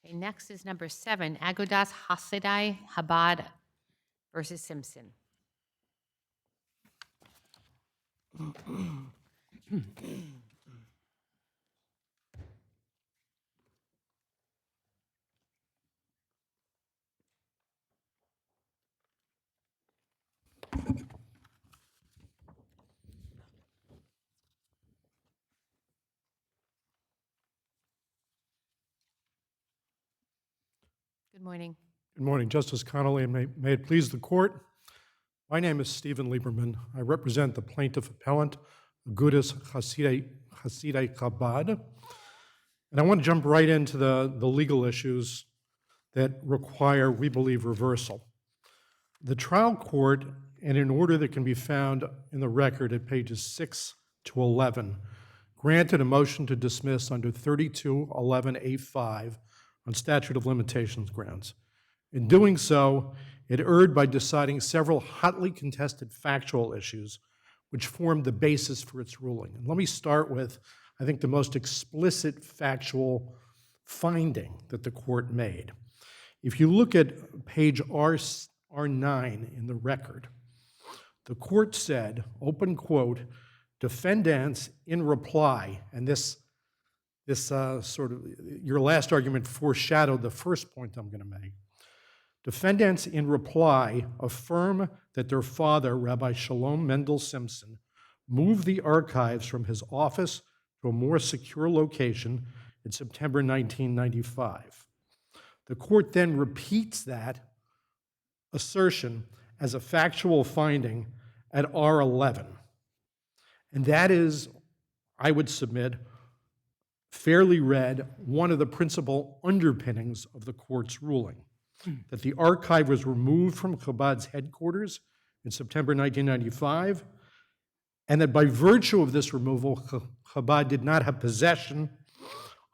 Okay, next is number 7, Agudas Chasidei Chabad versus Simpson. Good morning. Good morning, Justice Connolly, and may it please the court. My name is Stephen Lieberman. I represent the plaintiff appellant, Agudas Chasidei Chabad. And I want to jump right into the legal issues that require, we believe, reversal. The trial court, and in order that can be found in the record at pages 6 to 11, granted a motion to dismiss under 3211A5 on statute of limitations grounds. In doing so, it erred by deciding several hotly contested factual issues which formed the basis for its ruling. And let me start with, I think, the most explicit factual finding that the court made. If you look at page R9 in the record, the court said, open quote, defendants in reply, and this sort of, your last argument foreshadowed the first point I'm going to make. Defendants in reply affirm that their father, Rabbi Shalom Mendel Simpson, moved the archives from his office to a more secure location in September 1995. The court then repeats that assertion as a factual finding at R11. And that is, I would submit, fairly read, one of the principal underpinnings of the court's ruling, that the archive was removed from Chabad's headquarters in September 1995, and that by virtue of this removal, Chabad did not have possession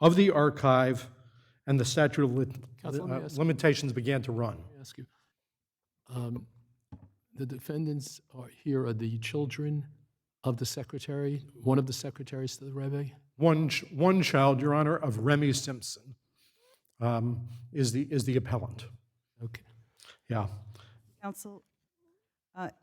of the archive, and the statute of limitations began to run. Let me ask you, the defendants are the children of the secretary, one of the secretaries to the Rebbe? One child, Your Honor, of Remy Simpson is the appellant. Okay. Yeah. Counsel,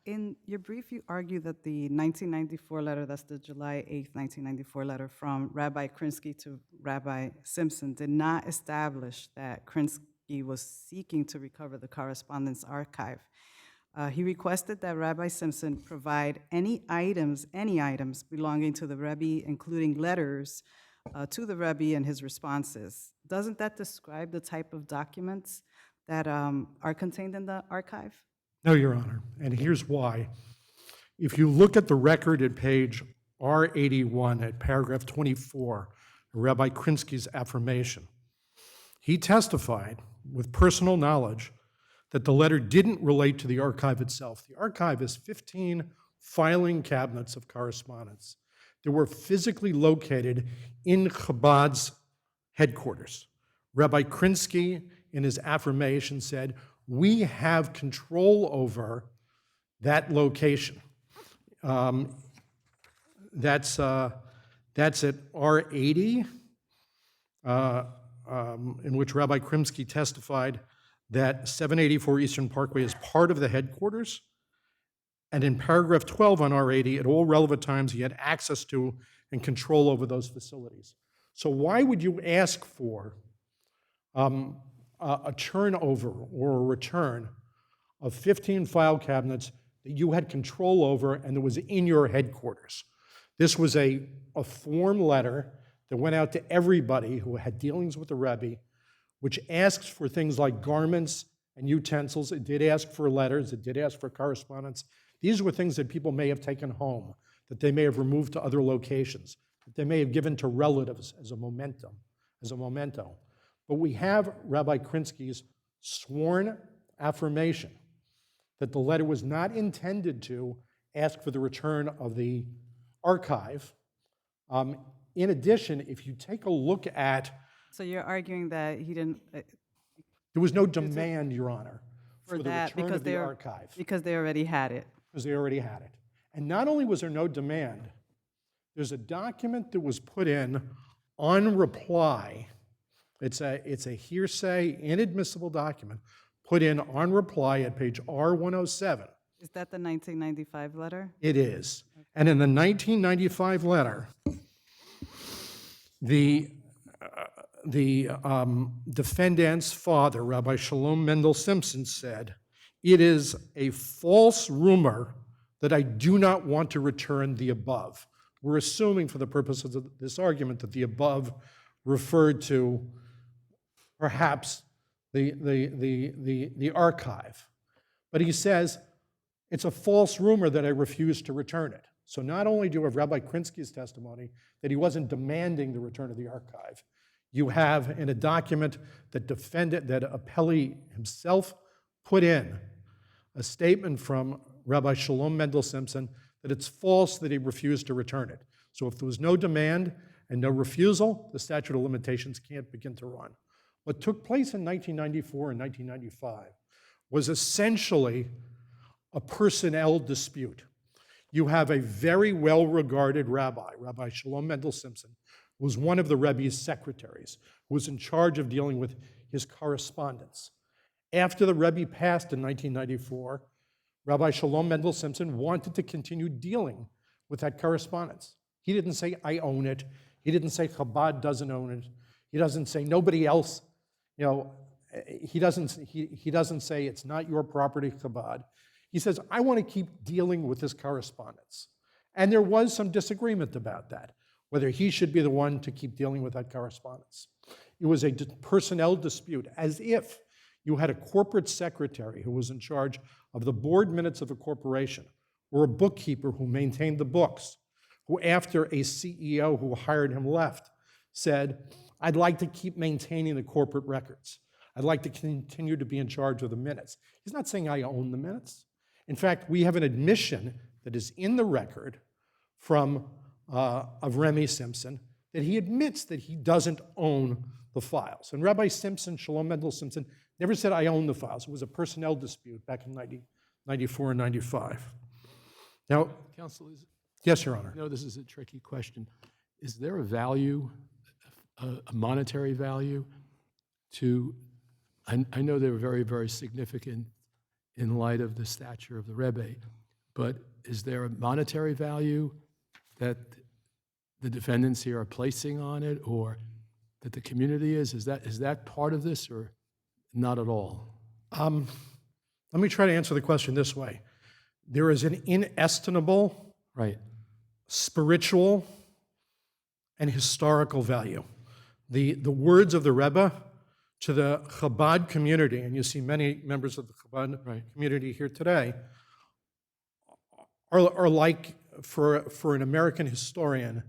in your brief, you argue that the 1994 letter, that's the July 8th, 1994 letter from Rabbi Krinsky to Rabbi Simpson, did not establish that Krinsky was seeking to recover the correspondence archive. He requested that Rabbi Simpson provide any items belonging to the Rebbe, including letters to the Rebbe and his responses. Doesn't that describe the type of documents that are contained in the archive? No, Your Honor, and here's why. If you look at the record at page R81 at paragraph 24, Rabbi Krinsky's affirmation, he testified with personal knowledge that the letter didn't relate to the archive itself. The archive is 15 filing cabinets of correspondence that were physically located in Chabad's headquarters. Rabbi Krinsky, in his affirmation, said, we have control over that location. That's at R80, in which Rabbi Krinsky testified that 784 Eastern Parkway is part of the headquarters. And in paragraph 12 on R80, at all relevant times, he had access to and control over those facilities. So why would you ask for a turnover or a return of 15 file cabinets that you had control over and that was in your headquarters? This was a form letter that went out to everybody who had dealings with the Rebbe, which asks for things like garments and utensils. It did ask for letters. It did ask for correspondence. These were things that people may have taken home, that they may have removed to other locations, that they may have given to relatives as a memento. But we have Rabbi Krinsky's sworn affirmation that the letter was not intended to ask for the return of the archive. In addition, if you take a look at... So you're arguing that he didn't... there was no demand, Your Honor, for the that return of the archive. Because they already had it. Because they already had it. And not only was there no demand, there's a document that was put in on reply It's a hearsay, inadmissible document put in on reply at page R107. Is that the 1995 letter? It is. And in the 1995 letter, the defendant's father, Rabbi Shalom Mendel Simpson, said, "It is a false rumor that I do not want to return the above." We're assuming for the purposes of this argument that the above referred to perhaps the archive. But he says, it's a false rumor that I refuse to return it. So not only do you have Rabbi Krinsky's testimony that he wasn't demanding the return of the archive, you have in a document that Appellee himself put in a statement from Rabbi Shalom Mendel Simpson that it's false that he refused to return it. So if there was no demand and no refusal, the statute of limitations can't begin to run. What took place in 1994 and 1995 was essentially a personnel dispute. You have a very well-regarded rabbi, Rabbi Shalom Mendel Simpson, who was one of the Rebbe's secretaries, who was in charge of dealing with his correspondence. After the Rebbe passed in 1994, Rabbi Shalom Mendel Simpson wanted to continue dealing with that correspondence. He didn't say, I own it. He didn't say Chabad doesn't own it. He doesn't say nobody else, he doesn't say it's not your property, Chabad. He says, I want to keep dealing with this correspondence. And there was some disagreement about that, whether he should be the one to keep dealing with that correspondence. It was a personnel dispute, as if you had a corporate secretary who was in charge of the board minutes of a corporation, or a bookkeeper who maintained the books, who after a CEO who hired him left, said, I'd like to keep maintaining the corporate records. I'd like to continue to be in charge of the minutes. He's not saying I own the minutes. In fact, we have an admission that is in the record from of Remy Simpson that he admits that he doesn't own the files. And Rabbi Simpson, Shalom Mendel Simpson, never said I own the files. It was a personnel dispute back in 94 and 95. Now, Counsel, yes, Your Honor. I know this is a tricky question. Is there a value, a monetary value to, I know they were very, very significant in light of the stature of the Rebbe, but is there a monetary value that the defendants here are placing on it, or that the community is? Is that part of this, or not at all? Let me try to answer the question this way. There is an inestimable, Right. spiritual, and historical value. The words of the Rebbe to the Chabad community, and you see many members of the Chabad Right. community here today, are like, for an American historian,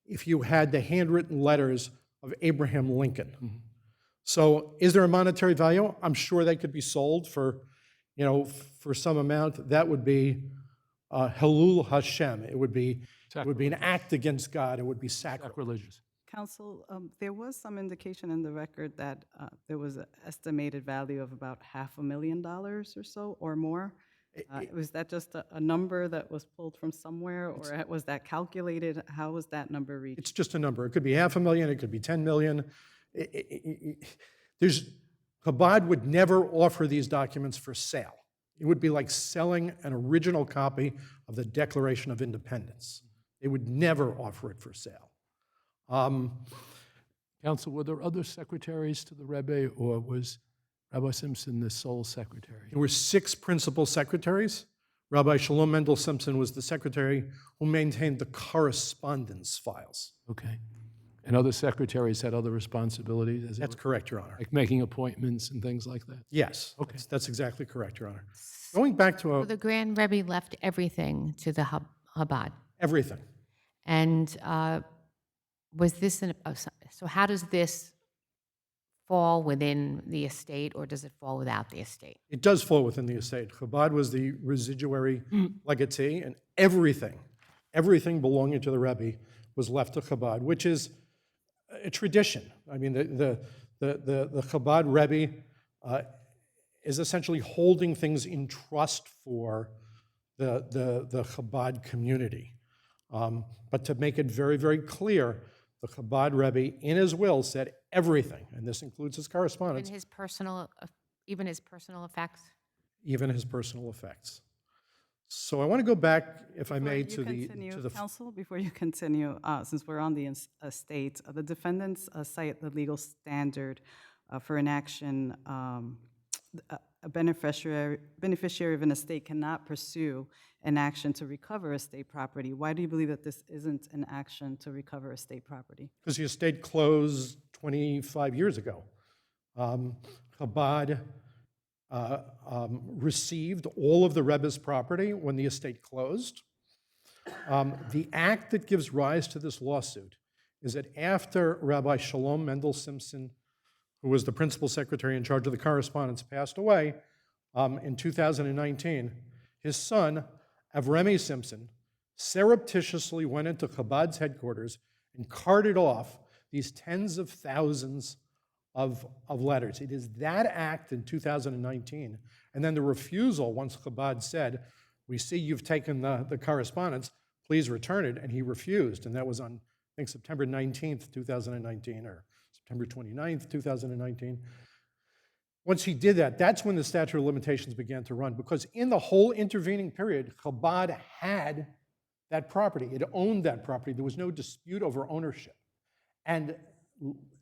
if you had the handwritten letters of Abraham Lincoln. Mm-hmm. So is there a monetary value? I'm sure they could be sold for some amount. That would be Hilul Hashem. It would be an act against God. It would be sacrilege. Sacrilegious. Counsel, there was some indication in the record that there was an estimated value of about $500,000 or so, or more. Was that just a number that was pulled from somewhere, or was that calculated? How was that number reached? It's just a number. It could be $500,000. It could be $10 million. Chabad would never offer these documents for sale. It would be like selling an original copy of the Declaration of Independence. They would never offer it for sale. Counsel, were there other secretaries to the Rebbe, or was Rabbi Simpson the sole secretary? There were 6 principal secretaries. Rabbi Shalom Mendel Simpson was the secretary who maintained the correspondence files. Okay. And other secretaries had other responsibilities? As it That's were? correct, Your Honor. Like making appointments and things like that? Yes, Okay. that's exactly correct, Your Honor. Going back to So the Grand Rebbe left everything to the Chabad. everything. And was this, so how does this fall within the estate, or does it fall without the estate? It does fall within the estate. Chabad was the residuary legatee, and everything belonging to the Rebbe was left to Chabad, which is a tradition. I mean, the Chabad Rebbe is essentially holding things in trust for the Chabad community. But to make it very, very clear, the Chabad Rebbe, in his will, said everything, and this includes his Even correspondence, his personal, even his personal effects? even his personal effects. So I want to go back, if I Before may, you to continue, the Counsel, before you continue, since we're on the estate, the defendants cite the legal standard for an action. A beneficiary of an estate cannot pursue an action to recover estate property. Why do you believe that this isn't an action to recover estate property? because the estate closed 25 years ago. Chabad received all of the Rebbe's property when the estate closed. The act that gives rise to this lawsuit is that after Rabbi Shalom Mendel Simpson, who was the principal secretary in charge of the correspondence, passed away in 2019, his son, Avremi Simpson, surreptitiously went into Chabad's headquarters and carted off these tens of thousands of letters. It is that act in 2019, and then the refusal once Chabad said, we see you've taken the correspondence, please return it, and he refused, and that was on, I think, September 19th, 2019, or September 29th, 2019. Once he did that, that's when the statute of limitations began to run, because in the whole intervening period, Chabad had that property. It owned that property. There was no dispute over ownership. And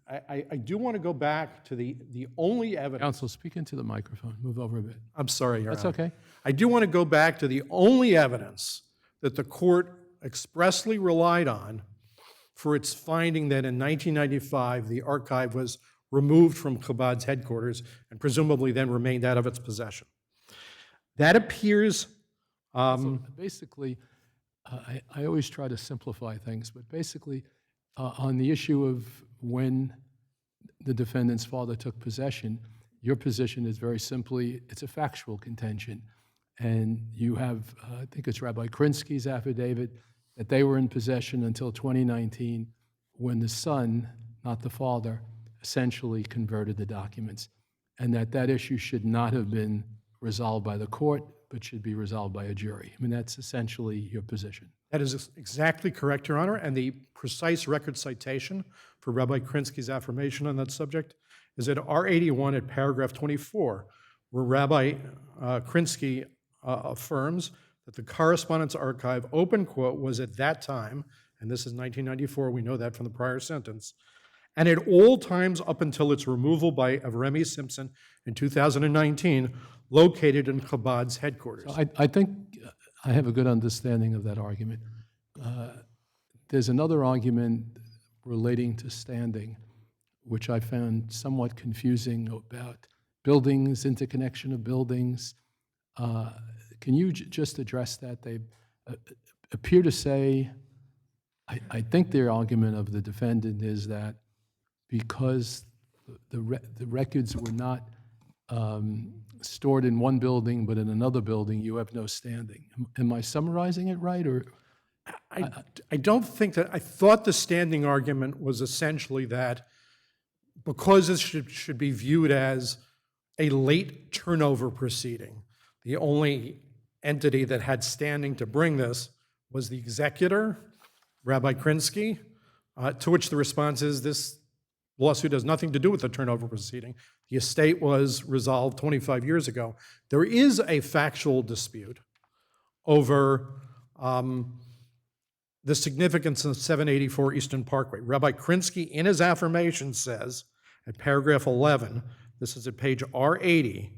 I do want to go back to the only evidence. Counsel, speak into the microphone. Move over a bit. I'm sorry, Your That's Honor. okay. I do want to go back to the only evidence that the court expressly relied on for its finding that in 1995 the archive was removed from Chabad's headquarters and presumably then remained out of its possession. That appears, Basically, I always try to simplify things, but basically, on the issue of when the defendant's father took possession, your position is very simply, it's a factual contention. And you have, I think it's Rabbi Krinsky's affidavit, that they were in possession until 2019, when the son, not the father, essentially converted the documents, and that issue should not have been resolved by the court, but should be resolved by a jury. I mean, that's essentially your position. that is exactly correct, Your Honor, and the precise record citation for Rabbi Krinsky's affirmation on that subject is at R81 at paragraph 24, where Rabbi Krinsky affirms that the correspondence archive, open quote, was at that time, and this is 1994, we know that from the prior sentence, and at all times up until its removal by Avremi Simpson in 2019, located in Chabad's headquarters. I think I have a good understanding of that argument. There's another argument relating to standing, which I found somewhat confusing, about buildings, interconnection of buildings. Can you just address that? They appear to say, I think their argument of the defendant is that because the records were not stored in one building but in another building, you have no standing. Am I summarizing it right, or? I don't think that, I thought the standing argument was essentially that because this should be viewed as a late turnover proceeding, the only entity that had standing to bring this was the executor, Rabbi Krinsky, to which the response is this lawsuit has nothing to do with the turnover proceeding. The estate was resolved 25 years ago. There is a factual dispute over the significance of 784 Eastern Parkway. Rabbi Krinsky, in his affirmation, says at paragraph 11, this is at page R80,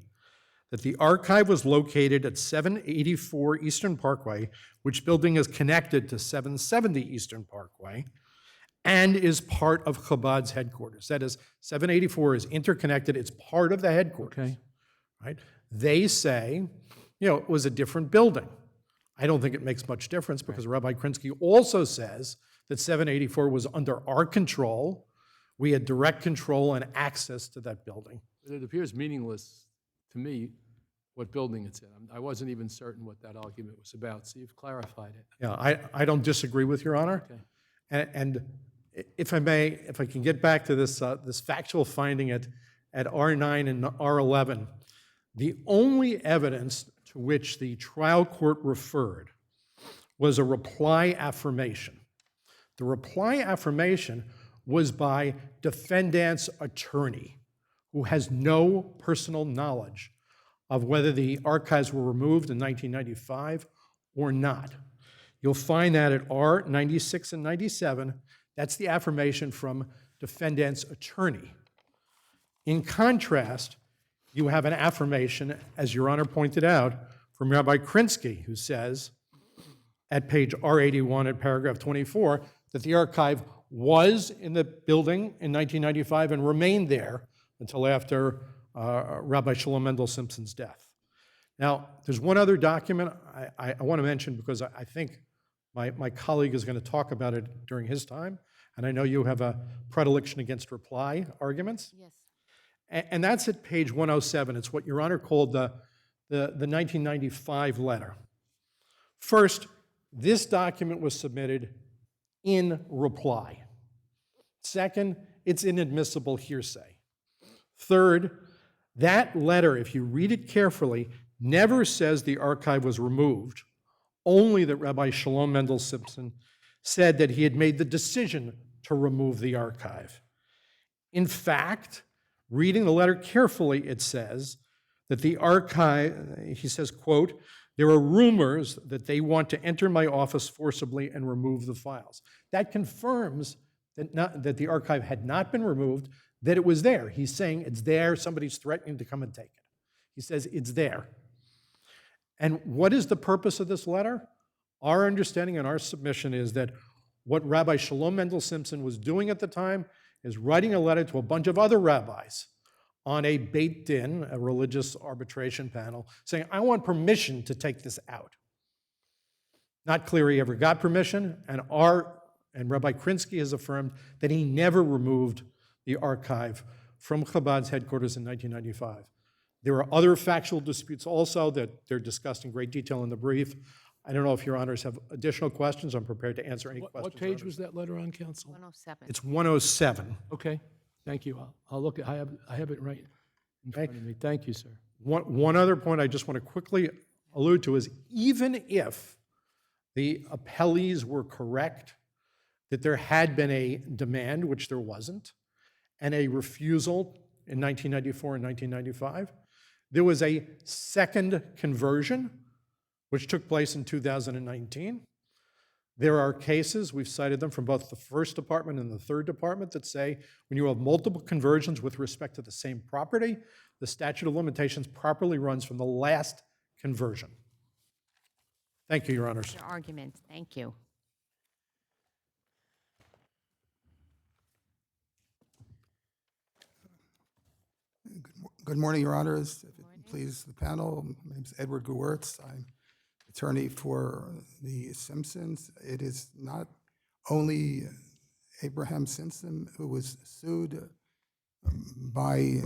that the archive was located at 784 Eastern Parkway, which building is connected to 770 Eastern Parkway, and is part of Chabad's headquarters. That is, 784 is interconnected, it's part of the headquarters. Okay. Right? They say, it was a different building. I don't think it makes much difference because Rabbi Krinsky also says that 784 was under our control. We had direct control and access to that building. It appears meaningless to me what building it's in. I wasn't even certain what that argument was about, so you've clarified it. Yeah, I don't disagree with Your Honor. Okay. And if I may, if I can get back to this, this factual finding at R9 and R11, the only evidence to which the trial court referred was a reply affirmation The reply affirmation was by defendant's attorney, who has no personal knowledge of whether the archives were removed in 1995 or not. You'll find that at R 96 and 97. That's the affirmation from defendant's attorney. In contrast, you have an affirmation, as Your Honor pointed out, from Rabbi Krinsky, who says at page R81 at paragraph 24 that the archive was in the building in 1995 and remained there until after Rabbi Shalom Mendel Simpson's death. Now, there's one other document I want to mention because I think my colleague is going to talk about it during his time, and I know you have a predilection against reply arguments. Yes. And that's at page 107. It's what Your Honor called the 1995 letter. First, this document was submitted in reply. Second, it's inadmissible hearsay. Third, that letter, if you read it carefully, never says the archive was removed, only that Rabbi Shalom Mendel Simpson said that he had made the decision to remove the archive. In fact, reading the letter carefully, it says that the archive, he says, quote, "There are rumors that they want to enter my office forcibly and remove the files." That confirms that the archive had not been removed, that it was there. He's saying it's there, somebody's threatening to come and take it. He says it's there. And what is the purpose of this letter? Our understanding and our submission is that what Rabbi Shalom Mendel Simpson was doing at the time is writing a letter to a bunch of other rabbis on a Beit Din, a religious arbitration panel, saying, I want permission to take this out. Not clear he ever got permission, and Rabbi Krinsky has affirmed that he never removed the archive from Chabad's headquarters in 1995. There are other factual disputes also that they're discussed in great detail in the brief. I don't know if Your Honors have additional questions. I'm prepared to answer any questions. What page was that letter on, counsel? 107. It's 107. Okay, thank you. I'll look at, I have it right in front of me. Thank you, sir. One other point I just want to quickly allude to is even if the appellees were correct that there had been a demand, which there wasn't, and a refusal in 1994 and 1995, there was a second conversion, which took place in 2019. There are cases, we've cited them from both the first department and the third department, that say when you have multiple conversions with respect to the same property, the statute of limitations properly runs from the last conversion. Thank you, Your Honors. Your argument. Thank you. Good morning, Your Honors. If it pleases the panel, my name is Edward Gewirtz. I'm attorney for the Simpsons. It is not only Abraham Simpson who was sued by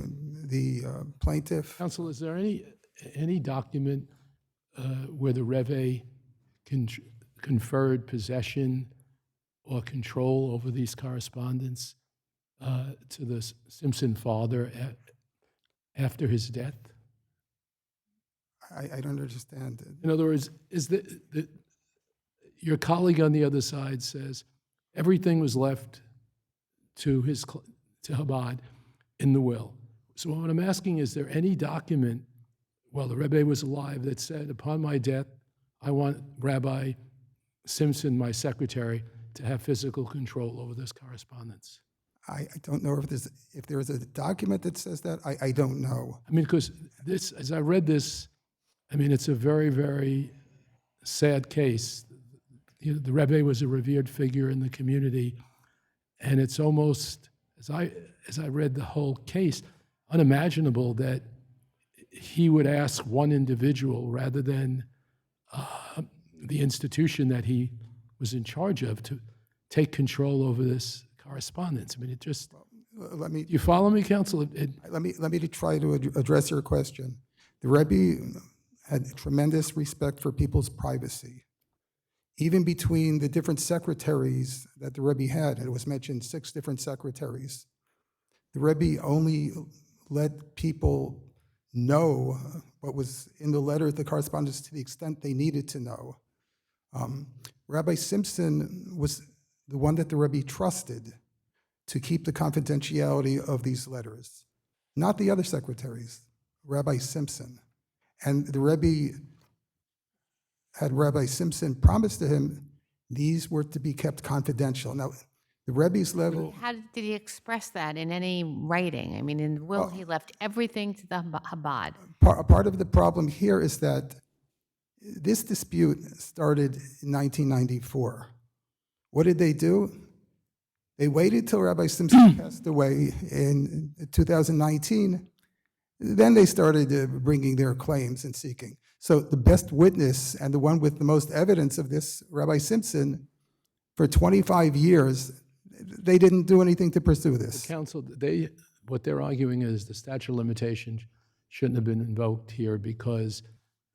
the plaintiff. Counsel, is there any document where the Rebbe conferred possession or control over these correspondence to the Simpson father after his death? I don't understand. In other words, is your colleague on the other side says everything was left to Chabad in the will. So what I'm asking, is there any document while the Rebbe was alive that said, upon my death, I want Rabbi Simpson, my secretary, to have physical control over this correspondence? I don't know if there is a document that says that. I don't know. I mean, because this, as I read this, I mean, it's a very, very sad case. You know, the Rebbe was a revered figure in the community, and it's almost, as I read the whole case, unimaginable that he would ask one individual rather than the institution that he was in charge of to take control over this correspondence. I mean, it just, Let me you follow me, counsel? let me try to address your question. The Rebbe had tremendous respect for people's privacy. Even between the different secretaries that the Rebbe had, it was mentioned 6 different secretaries, the Rebbe only let people know what was in the letter, the correspondence, to the extent they needed to know. Rabbi Simpson was the one that the Rebbe trusted to keep the confidentiality of these letters, not the other secretaries, Rabbi Simpson. And the Rebbe had Rabbi Simpson promise to him these were to be kept confidential. Now, the Rebbe's level, How did he express that in any writing? I mean, in the will, he left everything to the Chabad. part of the problem here is that this dispute started in 1994. What did they do? They waited till Rabbi Simpson passed away in 2019. Then they started bringing their claims and seeking. So the best witness and the one with the most evidence of this, Rabbi Simpson, for 25 years, they didn't do anything to pursue this. Counsel, what they're arguing is the statute of limitations shouldn't have been invoked here because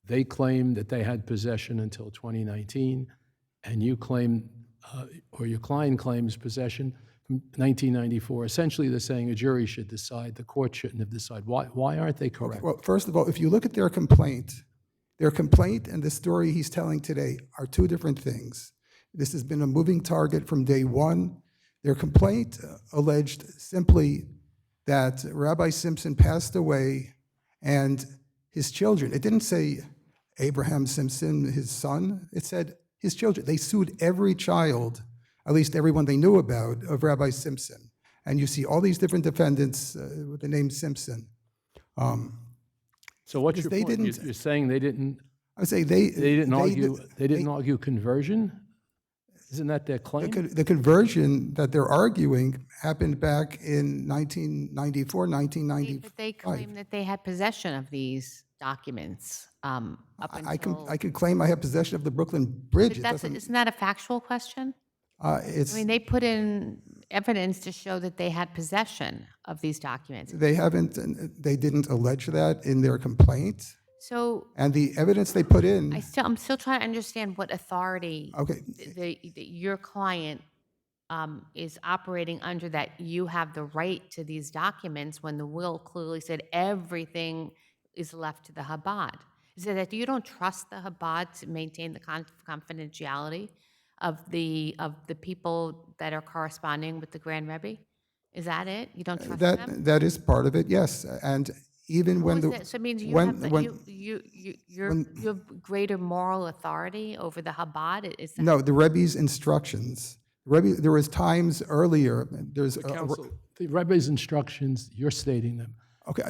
they claimed that they had possession until 2019, and you claim, or your client claims possession from 1994. Essentially, they're saying a jury should decide, the court shouldn't have decided. Why aren't they correct? Well, first of all, if you look at their complaint and the story he's telling today are two different things. This has been a moving target from day one. Their complaint alleged simply that Rabbi Simpson passed away and his children. It didn't say Abraham Simpson, his son. It said his children. They sued every child, at least everyone they knew about, of Rabbi Simpson. And you see all these different defendants with the name Simpson. So what's because your they point? didn't- You're saying they didn't I say they didn't argue conversion? Isn't that their claim? the conversion that they're arguing happened back in 1994, 1995. But they claim that they had possession of these documents up until. I could claim I have possession of the Brooklyn Bridge. But isn't that a factual question? It's, I mean, they put in evidence to show that they had possession of these documents. they didn't allege that in their complaint. So And the evidence they put in, I'm still trying to understand what authority okay, your client is operating under, that you have the right to these documents when the will clearly said everything is left to the Chabad. Is it that you don't trust the Chabad to maintain the confidentiality of the people that are corresponding with the Grand Rebbe? Is that it? You don't trust them? that is part of it, yes. And even when Who the is that? So it means you when- have when- you have greater moral authority over the Chabad. Is that? no, the Rebbe's instructions. There was times earlier. There's Counsel, the Rebbe's instructions, you're stating them. okay.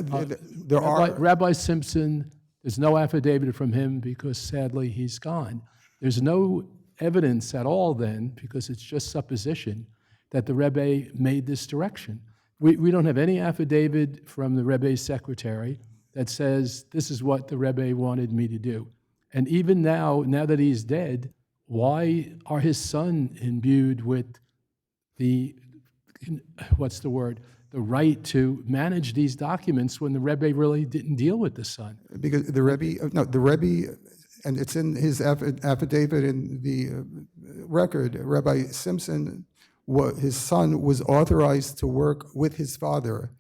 There are Rabbi Simpson, there's no affidavit from him because sadly he's gone. There's no evidence at all then, because it's just supposition, that the Rebbe made this direction. We don't have any affidavit from the Rebbe's secretary that says this is what the Rebbe wanted me to do. And even now that he's dead, why are his son imbued with the, what's the word, the right to manage these documents when the Rebbe really didn't deal with the son? because the Rebbe, and it's in his affidavit in the record, Rabbi Simpson, his son was authorized to work with his father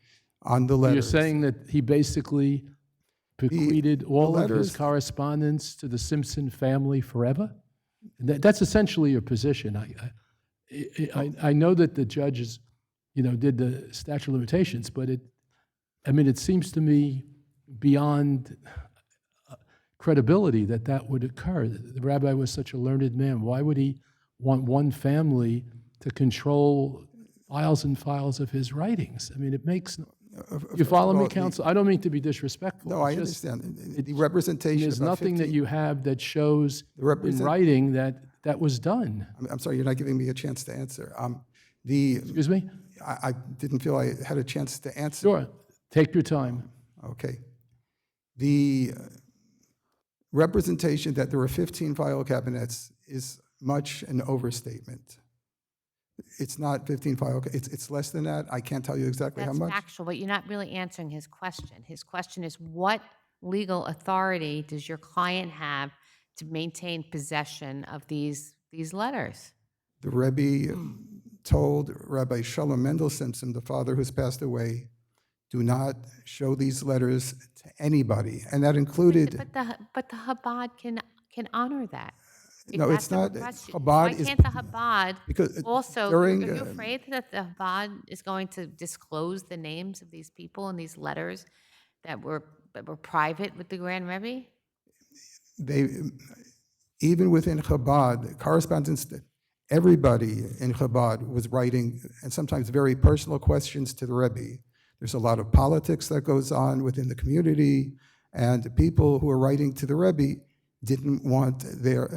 on the letters. You're saying that he basically bequeathed all of his letters- correspondence to the Simpson family forever? That's essentially your position. I know that the judges, did the statute of limitations, but it seems to me beyond credibility that would occur. The rabbi was such a learned man. Why would he want one family to control files and files of his writings? It makes. You follow me, counsel? I don't mean to be disrespectful. No, I It's just- understand. The representation. There's about nothing that 15 you have that shows in represent- writing that was done. I'm sorry, you're not giving me a chance to answer. The Excuse me? I didn't feel I had a chance to answer. Sure. Take your time. Okay. The representation that there were 15 file cabinets is much an overstatement. It's not 15 file, it's less than that. I can't tell you exactly how That's much. factual, but you're not really answering his question. His question is, what legal authority does your client have to maintain possession of these letters? The Rebbe told Rabbi Shalom Mendel Simpson, the father who's passed away, do not show these letters to anybody. And that included, But the Chabad can honor that. If No, that's it's the not. request, Chabad why is can't the Chabad because also, during, are you afraid that the Chabad is going to disclose the names of these people in these letters that were private with the Grand Rebbe? they, even within Chabad, correspondence, everybody in Chabad was writing, and sometimes very personal questions to the Rebbe. There's a lot of politics that goes on within the community, and people who are writing to the Rebbe didn't want their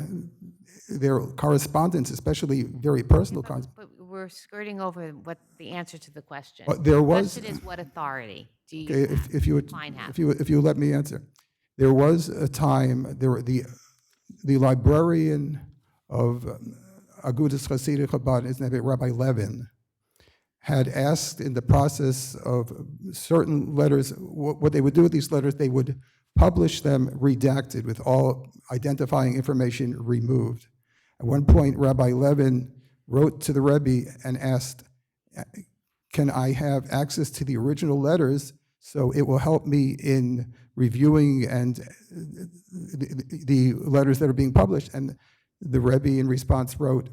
correspondence, especially very personal But we're skirting over what the answer to the question. But there The was- question is, what authority do you Okay, have? if you would, Fine have. if you let me answer. There was a time, there were the librarian of Agudas Chasidei Chabad, his name is Rabbi Levin, had asked in the process of certain letters, what they would do with these letters, they would publish them redacted with all identifying information removed. At one point, Rabbi Levin wrote to the Rebbe and asked, can I have access to the original letters so it will help me in reviewing and the letters that are being published? And the Rebbe in response wrote,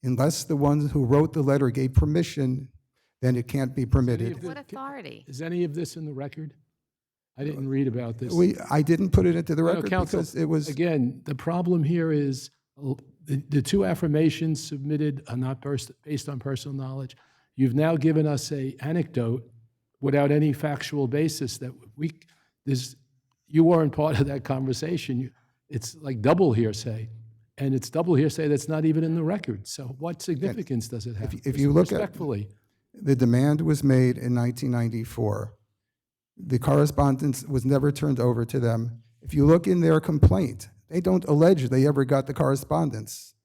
unless the ones who wrote the letter gave permission, then it can't be permitted. What authority? Is any of this in the record? I didn't read about this. I didn't put it into the No, record counsel, because it was, again, the problem here is the two affirmations submitted are not based on personal knowledge. You've now given us a anecdote without any factual basis that you weren't part of that conversation. It's like double hearsay, and it's double hearsay that's not even in the record. So what significance does it have? if you look at- Respectfully. the demand was made in 1994. The correspondence was never turned over to them. If you look in their complaint, they don't allege they ever got the correspondence.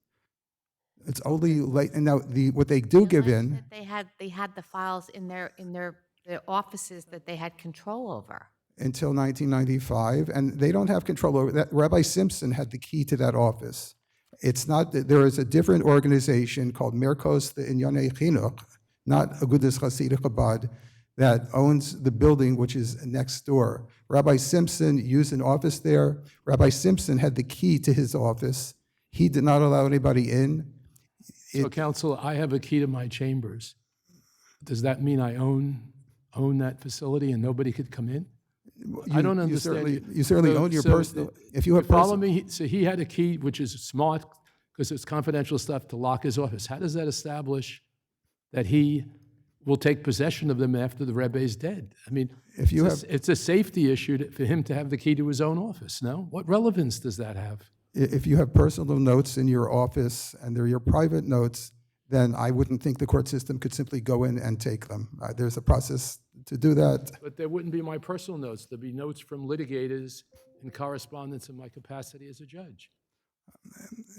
It's only late, and now what they do give in, That they had the files in their offices that they had control over. until 1995, and they don't have control over that. Rabbi Simpson had the key to that office. It's not that there is a different organization called Merkos Inyonei Chinuch, not Agudas Chasidei Chabad, that owns the building which is next door. Rabbi Simpson used an office there. Rabbi Simpson had the key to his office. He did not allow anybody in. So, counsel, I have a key to my chambers. Does that mean I own that facility and nobody could come in? I don't understand. You certainly own your personal. If you have Follow me. So he had a key, which is smart because it's confidential stuff, to lock his office. How does that establish that he will take possession of them after the Rebbe is dead? I mean, If you it's a safety issue for him to have the key to his own office. No, what relevance does that have? If you have personal notes in your office and they're your private notes, then I wouldn't think the court system could simply go in and take them. There's a process to do that. But there wouldn't be my personal notes. There'd be notes from litigators in correspondence in my capacity as a judge.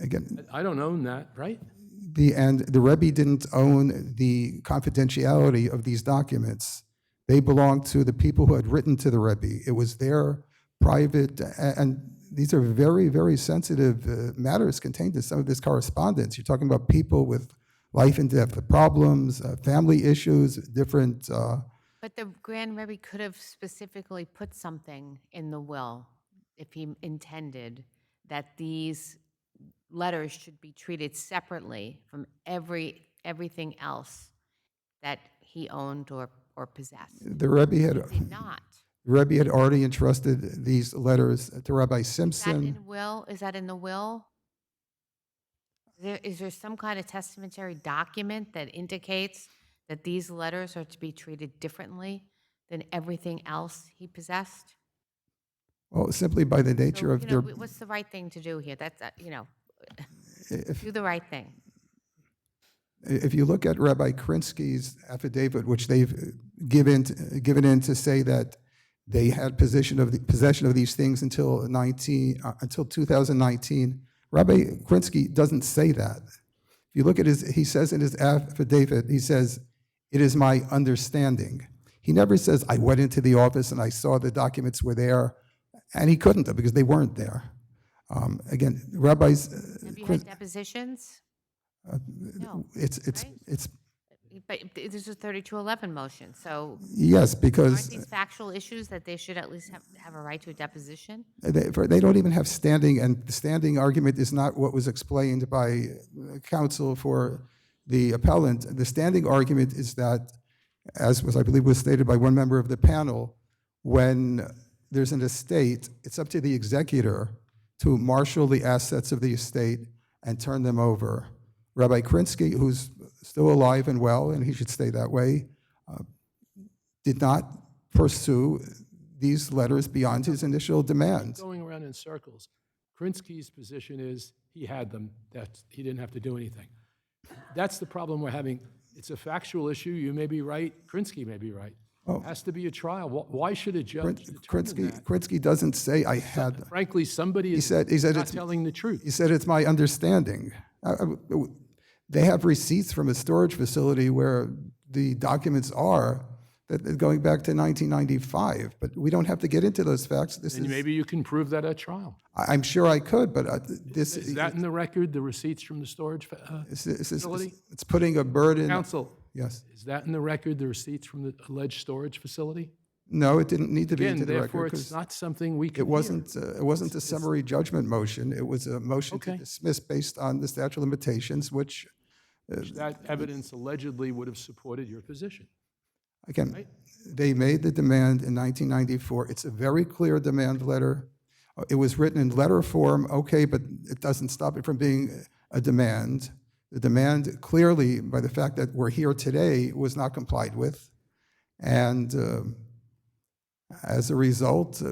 Again, I don't own that, right? and the Rebbe didn't own the confidentiality of these documents. They belonged to the people who had written to the Rebbe. It was their private, and these are very, very sensitive matters contained in some of this correspondence. You're talking about people with life and death problems, family issues, different. But the Grand Rebbe could have specifically put something in the will if he intended that these letters should be treated separately from everything else that he owned or possessed. The Rebbe had. Did not. The Rebbe had already entrusted these letters to Rabbi Is that Simpson. in will? Is that in the will? Is there some kind of testamentary document that indicates that these letters are to be treated differently than everything else he possessed? Well, simply by the nature So, of their. what's the right thing to do here? That's, If, do the right thing. if you look at Rabbi Krinsky's affidavit, which they've given in to say that they had possession of these things until 2019, Rabbi Krinsky doesn't say that. If you look at he says in his affidavit, he says, "It is my understanding." He never says, "I went into the office and I saw the documents were there," and he couldn't have because they weren't there. Again, rabbis. Have you had depositions? No. It's right? But this is a 3211 motion, so Yes, aren't because these factual issues that they should at least have a right to a deposition? they don't even have standing, and the standing argument is not what was explained by counsel for the appellant. The standing argument is that, as was, I believe, was stated by one member of the panel, when there's an estate, it's up to the executor to marshal the assets of the estate and turn them over. Rabbi Krinsky, who's still alive and well, and he should stay that way, did not pursue these letters beyond his initial demand. Going around in circles. Krinsky's position is he had them, that he didn't have to do anything. That's the problem we're having. It's a factual issue. You may be right. Krinsky may be right. It has to be a trial. Why should a judge determine that? Krinsky doesn't say I had them. Frankly, somebody is said not it's- telling the truth. He said it's my understanding. They have receipts from a storage facility where the documents are that going back to 1995, but we don't have to get into those facts. This And is, maybe you can prove that at trial. I'm sure I could, but this Is that in the record, the receipts from the storage facility? it's putting a burden. Counsel, Yes. is that in the record, the receipts from the alleged storage facility? No, it didn't need to be Again, into the therefore, record it's because not something we can it wasn't a summary judgment motion. It was a motion to Okay. dismiss based on the statute of limitations, which That evidence allegedly would have supported your position. again, Right. they made the demand in 1994. It's a very clear demand letter. It was written in letter form, okay, but it doesn't stop it from being a demand. The demand clearly, by the fact that we're here today, was not complied with. And as a result,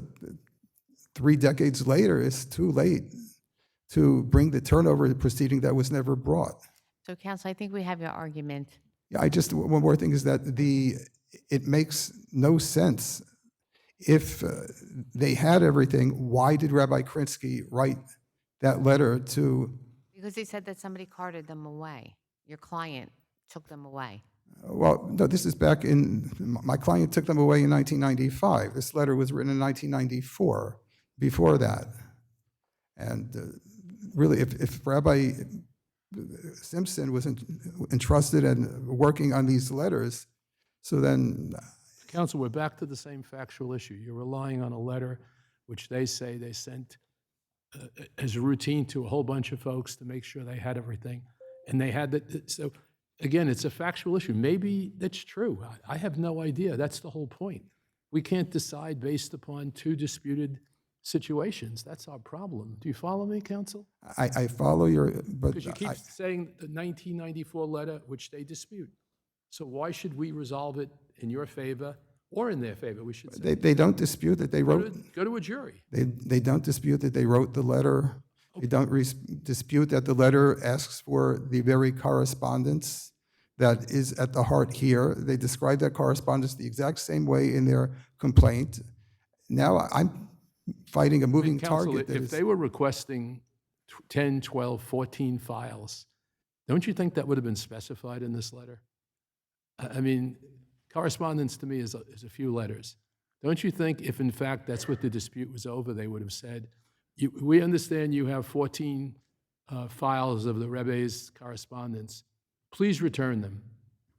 3 decades later, it's too late to bring the turnover proceeding that was never brought. So, counsel, I think we have your argument. Yeah, one more thing is that it makes no sense. If they had everything, why did Rabbi Krinsky write that letter to, Because they said that somebody carted them away. Your client took them away. well, no, this is back in, my client took them away in 1995. This letter was written in 1994, before that. And really, if Rabbi Simpson was entrusted and working on these letters, so then, Counsel, we're back to the same factual issue. You're relying on a letter which they say they sent as a routine to a whole bunch of folks to make sure they had everything. And they had that. So again, it's a factual issue. Maybe that's true. I have no idea. That's the whole point. We can't decide based upon 2 disputed situations. That's our problem. Do you follow me, counsel? I follow your, but Because you keep saying the 1994 letter, which they dispute. So why should we resolve it in your favor or in their favor, we should say? they don't dispute that they wrote, Go to a jury. they don't dispute that they wrote the letter. They don't dispute that the letter asks for the very correspondence that is at the heart here. They describe that correspondence the exact same way in their complaint. Now I'm fighting a moving Counsel, target. that if is- they were requesting 10, 12, 14 files, don't you think that would have been specified in this letter? I mean, correspondence to me is a few letters. Don't you think if in fact that's what the dispute was over, they would have said, we understand you have 14 files of the Rebbe's correspondence. Please return them.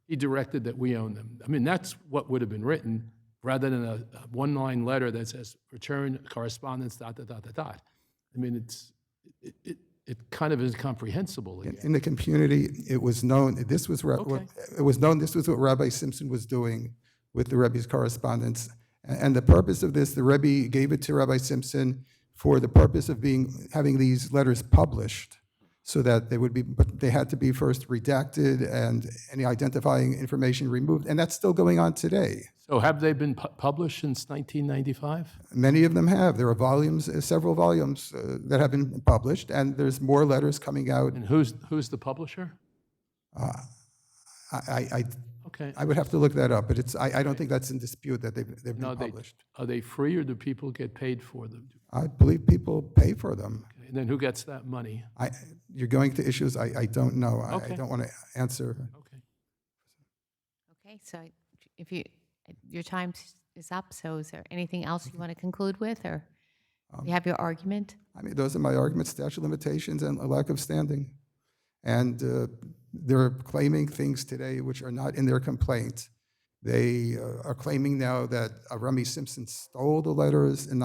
He directed that we own them. I mean, that's what would have been written rather than a one-line letter that says, return correspondence, ... I mean, it kind of is incomprehensible again. in the community, it was known, this was, Okay. it was known this was what Rabbi Simpson was doing with the Rebbe's correspondence. And the purpose of this, the Rebbe gave it to Rabbi Simpson for the purpose of having these letters published so that they would be, but they had to be first redacted and any identifying information removed. And that's still going on today. So have they been published since 1995? Many of them have. There are volumes, several volumes that have been published, and there's more letters coming out. And who's the publisher? I Okay. would have to look that up, but I don't think that's in dispute that they've been No, published. are they free or do people get paid for them? I believe people pay for them. And then who gets that money? You're going to issues I don't know. I Okay. don't want to answer. Okay. Okay, so if your time is up, so is there anything else you want to conclude with, or you have your argument? I mean, those are my arguments, statute of limitations and a lack of standing. And they're claiming things today which are not in their complaint. They are claiming now that Remy Simpson stole the letters in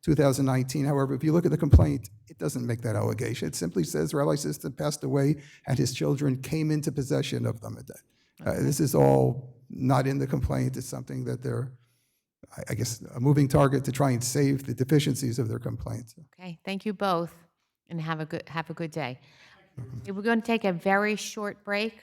2019. However, if you look at the complaint, it doesn't make that allegation. It simply says Rabbi Simpson passed away and his children came into possession of them. This is all not in the complaint. It's something that they're, I guess, a moving target to try and save the deficiencies of their complaint. Okay, thank you both, and have a good day. Okay, we're going to take a very short break.